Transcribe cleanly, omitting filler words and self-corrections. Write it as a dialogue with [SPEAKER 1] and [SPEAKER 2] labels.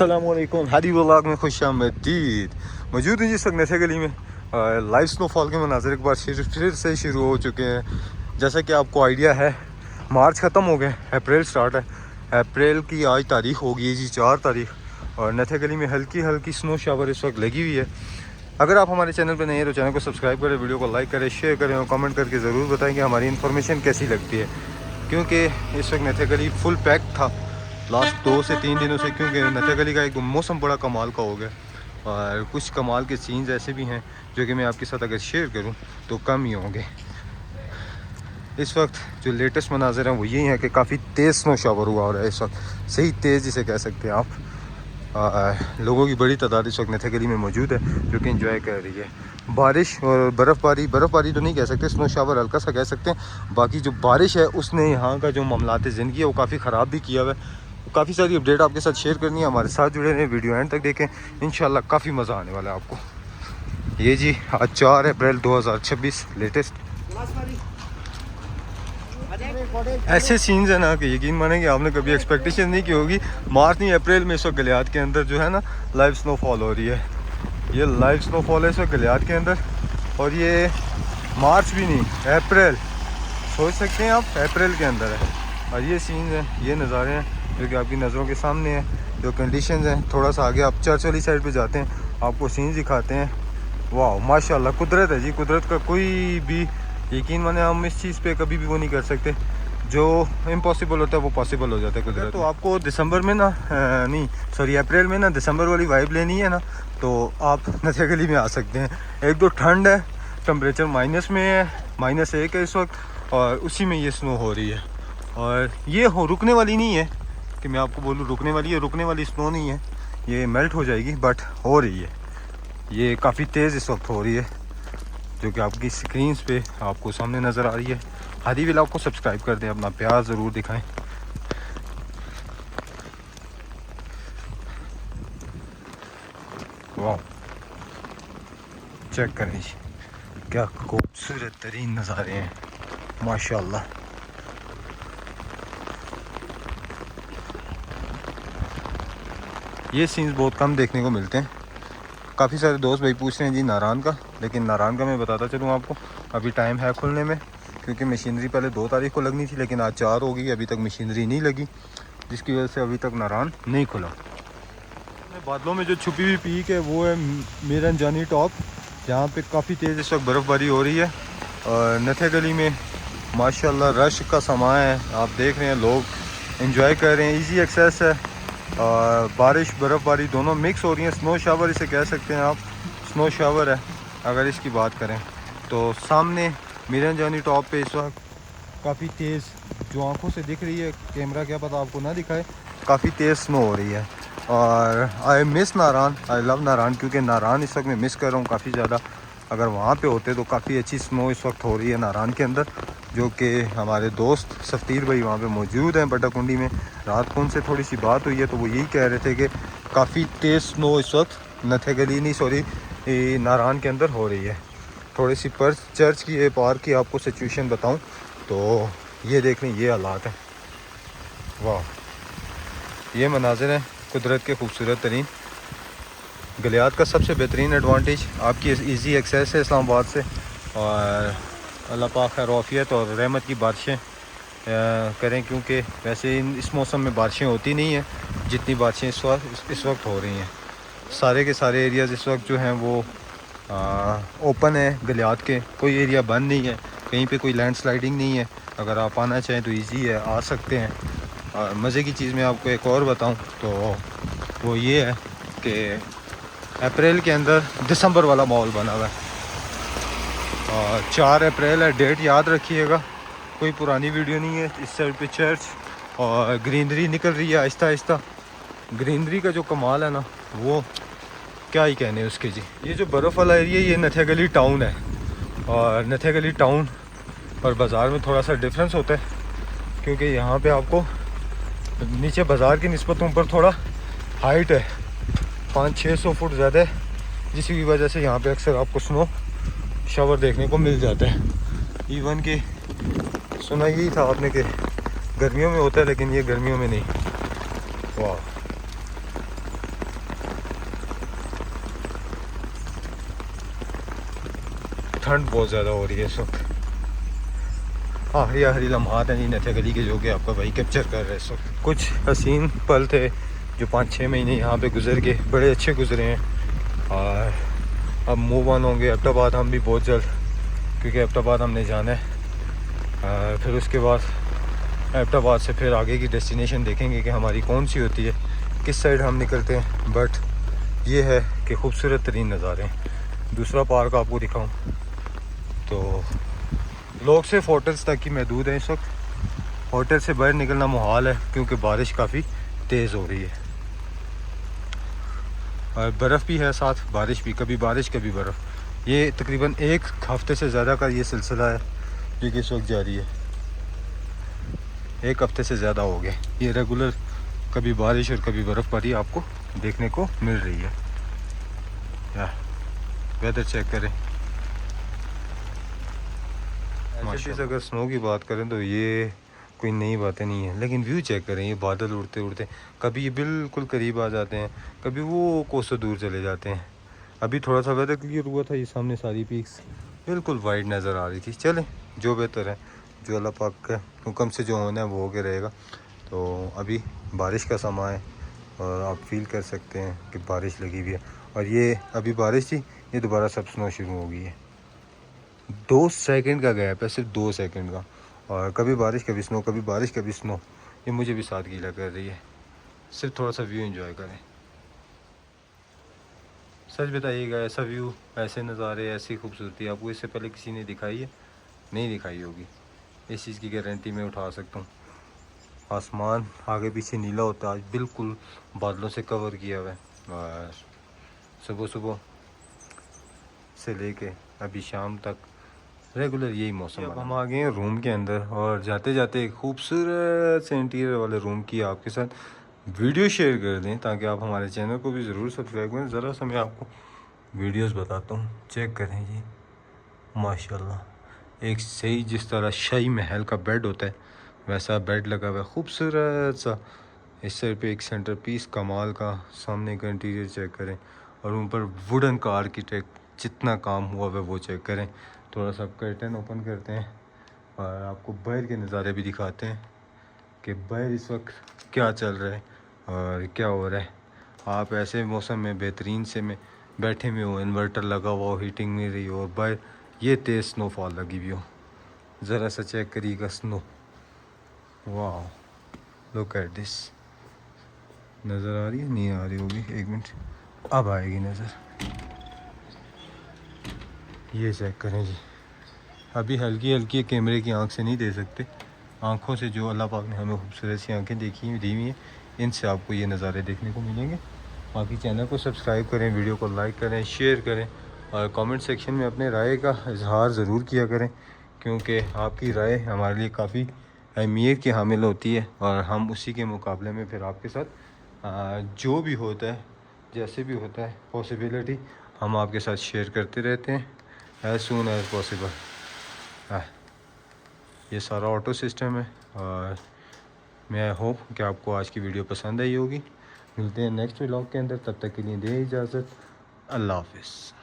[SPEAKER 1] अस्सलामुअलैकुम, हादी व्लॉग में खुश आमदीद। मौजूद हैं जिस वक्त नशे गली में लाइव स्नोफॉल के मनाज़र एक बार फिर से शुरू हो चुके हैं। जैसा कि आपको आइडिया है, मार्च ख़त्म हो गए, अप्रैल स्टार्ट है। अप्रैल की आज तारीख होगी है जी 4 तारीख, और नशे गली में हल्की हल्की स्नो शावर इस वक्त लगी हुई है। अगर आप हमारे चैनल पर नहीं है तो चैनल को सब्सक्राइब करें, वीडियो को लाइक करें, शेयर करें और कमेंट करके ज़रूर बताएं कि हमारी इन्फॉर्मेशन कैसी लगती है। क्योंकि इस वक्त नशे गली फुल पैक था लास्ट 2 से 3 दिनों से, क्योंकि नशे गली का एक मौसम बड़ा कमाल का हो गया। और कुछ कमाल के सीन्स ऐसे भी हैं जो कि मैं आपके साथ अगर शेयर करूं तो कम ही होंगे। इस वक्त जो लेटेस्ट मनाज़र हैं वो यही है कि काफ़ी तेज़ स्नो शावर हुआ हो रहा है इस वक्त, सही तेज़ जिसे कह सकते हैं आप। लोगों की बड़ी तादाद इस वक्त नशे गली में मौजूद है जो कि इंजॉय कर रही है। बारिश और बर्फ़बारी तो नहीं कह सकते, स्नो शावर हल्का सा कह सकते हैं। बाकी जो बारिश है उसने यहाँ का जो मामलात ज़िंदगी है वो काफ़ी ख़राब भी किया हुआ है। काफ़ी सारी अपडेट आपके साथ शेयर करनी है, हमारे साथ जुड़े रहें, वीडियो एंड तक देखें, इंशाल्लाह काफ़ी मज़ा आने वाला है आपको। ये जी आज 4 अप्रैल 2026 लेटेस्ट ऐसे सीन्स है ना कि यकीन मानेंगे आपने कभी एक्सपेक्टेशन नहीं की होगी। मार्च नहीं अप्रैल में इस वक्त गलियात के अंदर जो है ना लाइव स्नोफॉल हो रही है। ये लाइव स्नोफॉल है इस वक्त गलियात के अंदर, और ये मार्च भी नहीं अप्रैल, सोच सकते हैं आप, अप्रैल के अंदर है। और ये सीन्स हैं, ये नज़ारे हैं जो कि आपकी नज़रों के सामने है। जो कंडीशंस हैं, थोड़ा सा आगे आप चर्च वाली साइड पे जाते हैं, आपको सीन्स दिखाते हैं। वाह माशाल्लाह, कुदरत है जी, कुदरत का कोई भी यकीन माने हम इस चीज़ पे कभी भी वो नहीं कर सकते। जो इम्पॉसिबल होता है वो पॉसिबल हो जाता है कुदरत। तो आपको दिसंबर में ना नहीं सॉरी अप्रैल में ना दिसंबर वाली वाइब लेनी है ना, तो आप नशे गली में आ सकते हैं। एक दो ठंड है, टेम्परेचर माइनस में है, -1 है इस वक्त, और उसी में ये स्नो हो रही है। और ये रुकने वाली नहीं है कि मैं आपको बोलूँ रुकने वाली है, रुकने वाली स्नो नहीं है, ये मेल्ट हो जाएगी, बट हो रही है। ये काफ़ी तेज़ इस वक्त हो रही है जो कि आपकी स्क्रीन पे आपको सामने नज़र आ रही है। हादी व्लॉग को सब्सक्राइब कर दें, अपना प्यार ज़रूर दिखाएं। वाह चेक करें जी, क्या खूबसूरत तरीन नज़ारे हैं माशाल्लाह। ये सीन्स बहुत कम देखने को मिलते हैं। काफ़ी सारे दोस्त भाई पूछ रहे हैं जी नारान का, लेकिन नारान का मैं बताता चलूँ आपको, अभी टाइम है खुलने में, क्योंकि मशीनरी पहले 2 तारीख को लगनी थी, लेकिन आज 4 हो गई, अभी तक मशीनरी नहीं लगी, जिसकी वजह से अभी तक नारान नहीं खुला। बादलों में जो छुपी हुई पीक है वो है मीरंजानी टॉप, जहाँ पे काफ़ी तेज़ इस वक्त बर्फ़बारी हो रही है। और नथे गली में माशाल्लाह रश का समा है, आप देख रहे हैं, लोग एंजॉय कर रहे हैं, इजी एक्सेस है। बारिश बर्फ़बारी दोनों मिक्स हो रही हैं। स्नो शावर इसे कह सकते हैं आप, स्नो शावर है अगर इसकी बात करें तो। सामने मीरंजानी टॉप पे इस वक्त काफ़ी तेज़, जो आंखों से दिख रही है, कैमरा क्या पता आपको ना दिखाए, काफ़ी तेज़ स्नो हो रही है। और I miss Naran, I love नारान, क्योंकि नारान इस वक्त मैं मिस कर रहा हूँ काफ़ी ज़्यादा। अगर वहाँ पे होते तो काफ़ी अच्छी स्नो इस वक्त हो रही है नारान के अंदर, जो कि हमारे दोस्त सफ़तीर भाई वहाँ पे मौजूद हैं बटाकुंडी में। रात को उनसे थोड़ी सी बात हुई है तो वो यही कह रहे थे कि काफ़ी तेज़ स्नो इस वक्त नथे गली नहीं सॉरी नारान के अंदर हो रही है। थोड़ी सी पर चर्च की पार्क की आपको सिचुएशन बताऊँ तो ये देख लें, ये हालात हैं। वाह ये मनाजिर हैं कुदरत के खूबसूरत तरीन। गलियात का सबसे बेहतरीन एडवांटेज आपकी इजी एक्सेस है इस्लामाबाद से, और अल्लाह पाक खैर औफियत और रहमत की बारिशें करें, क्योंकि वैसे इस मौसम में बारिशें होती नहीं हैं जितनी बारिशें इस वक्त हो रही हैं। सारे के सारे एरियाज़ इस वक्त जो हैं वो ओपन है गलियात के, कोई एरिया बंद नहीं है, कहीं पे कोई लैंडस्लाइडिंग नहीं है। अगर आप आना चाहें तो इजी है, आ सकते हैं। और मज़े की चीज़ मैं आपको एक और बताऊं तो वो ये है कि अप्रैल के अंदर दिसंबर वाला माहौल बना हुआ है। और 4 अप्रैल है, डेट याद रखिएगा, कोई पुरानी वीडियो नहीं है। इस साइड पे चर्च और ग्रीनरी निकल रही है आहिस्ता आहिस्ता। ग्रीनरी का जो कमाल है ना वो क्या ही कहने उसके जी। ये जो बर्फ़ वाला एरिया ये नथे गली टाउन है, और नथे गली टाउन और बाज़ार में थोड़ा सा डिफरेंस होता है, क्योंकि यहाँ पे आपको नीचे बाज़ार की निस्बत ऊपर थोड़ा हाइट है, 500-600 फुट ज़्यादा है, जिसकी वजह से यहाँ पे अक्सर आपको स्नो शावर देखने को मिल जाता है। इवन कि सुना यही था आपने कि गर्मियों में होता है, लेकिन ये गर्मियों में नहीं। वाह ठंड बहुत ज़्यादा हो रही है इस वक्त। आखिरी लम्हात हैं जी नथे गली के, जो कि आपका भाई कैप्चर कर रहे हैं इस वक्त। कुछ हसीन पल थे जो 5-6 महीने यहाँ पे गुजर के बड़े अच्छे गुजरे हैं, और अब मूव ऑन होंगे एबटाबाद हम भी बहुत जल्द, क्योंकि एबटाबाद हमने जाना है। फिर उसके बाद एबटाबाद से फिर आगे की डेस्टिनेशन देखेंगे कि हमारी कौन सी होती है, किस साइड हम निकलते हैं। बट ये है कि खूबसूरत तरीन नज़ारे हैं। दूसरा पार्क आपको दिखाऊं तो लोग सिर्फ होटल्स तक ही महदूद हैं इस वक्त। होटल से बाहर निकलना मुहाल है क्योंकि बारिश काफ़ी तेज़ हो रही है, और बर्फ़ भी है साथ, बारिश भी, कभी बारिश कभी बर्फ़। ये तकरीबन 1 हफ़्ते से ज़्यादा का ये सिलसिला है जो कि इस वक्त जारी है। 1 हफ़्ते से ज़्यादा हो गया ये रेगुलर, कभी बारिश और कभी बर्फ़बारी आपको देखने को मिल रही है। या वेदर चेक करें, माशाल्लाह। अगर स्नो की बात करें तो ये कोई नई बातें नहीं है, लेकिन व्यू चेक करें, ये बादल उड़ते उड़ते कभी ये बिल्कुल करीब आ जाते हैं, कभी वो कोसों दूर चले जाते हैं। अभी थोड़ा सा वेदर क्लियर हुआ था, ये सामने सारी पीक्स बिल्कुल वाइड नज़र आ रही थी। चलें, जो बेहतर है, जो अल्लाह पाक के हुक्म से जो होना है वो होके रहेगा। तो अभी बारिश का समय है और आप फील कर सकते हैं कि बारिश लगी हुई है, और ये अभी बारिश थी, ये दोबारा सब स्नो शुरू हो गई है। 2 सेकंड का गैप है, सिर्फ 2 सेकंड का, और कभी बारिश कभी स्नो, कभी बारिश कभी स्नो। ये मुझे भी साथ गीला कर रही है। सिर्फ थोड़ा सा व्यू एंजॉय करें। सच बताइएगा, ऐसा व्यू, ऐसे नज़ारे, ऐसी खूबसूरती आपको इससे पहले किसी ने दिखाई है? नहीं दिखाई होगी, इस चीज़ की गारंटी मैं उठा सकता हूँ। आसमान आगे पीछे नीला होता है, आज बिल्कुल बादलों से कवर किया हुआ है, और सुबह सुबह से लेके अभी शाम तक रेगुलर यही मौसम। अब हम आ गए हैं रूम के अंदर, और जाते जाते एक खूबसूरत से इंटीरियर वाले रूम की आपके साथ वीडियो शेयर कर दें, ताकि आप हमारे चैनल को भी ज़रूर सब्सक्राइब करें। ज़रा सा मैं आपको वीडियोस बताता हूँ, चेक करें जी, माशाल्लाह। एक सही जिस तरह शाही महल का बेड होता है वैसा बेड लगा हुआ है, खूबसूरत सा। इस साइड पे एक सेंटर पीस कमाल का, सामने का इंटीरियर चेक करें, और ऊपर वुडन का आर्किटेक्ट जितना काम हुआ है वो चेक करें। थोड़ा सा कर्टन ओपन करते हैं और आपको बाहर के नज़ारे भी दिखाते हैं कि बाहर इस वक्त क्या चल रहा है और क्या हो रहा है। आप ऐसे मौसम में बेहतरीन से में बैठे हुए हो, इन्वर्टर लगा हुआ हो, हीटिंग नहीं रही हो, और बाहर ये तेज़ स्नोफॉल लगी हुई हो। ज़रा सा चेक करिएगा स्नो, वाह, लुक एट दिस। नज़र आ रही है? नहीं आ रही होगी, 1 मिनट, अब आएगी नज़र। ये चेक करें जी, अभी हल्की हल्की कैमरे की आंख से नहीं दे सकते, आँखों से जो अल्लाह पाक ने हमें खूबसूरत सी आँखें देखी दी हुई हैं, इनसे आपको ये नज़ारे देखने को मिलेंगे। बाकी चैनल को सब्सक्राइब करें, वीडियो को लाइक करें, शेयर करें, और कमेंट सेक्शन में अपने राय का इजहार ज़रूर किया करें, क्योंकि आपकी राय हमारे लिए काफ़ी अहमियत की हामिल होती है, और हम उसी के मुकाबले में फिर आपके साथ जो भी होता है, जैसे भी होता है पॉसिबिलिटी, हम आपके साथ शेयर करते रहते हैं एज़ सून एज़ पॉसिबल। ये सारा ऑटो सिस्टम है, और मैं होप कि आपको आज की वीडियो पसंद आई होगी। मिलते हैं नेक्स्ट व्लॉग के अंदर, तब तक के लिए दें इजाज़त। अल्लाह हाफ़िज़।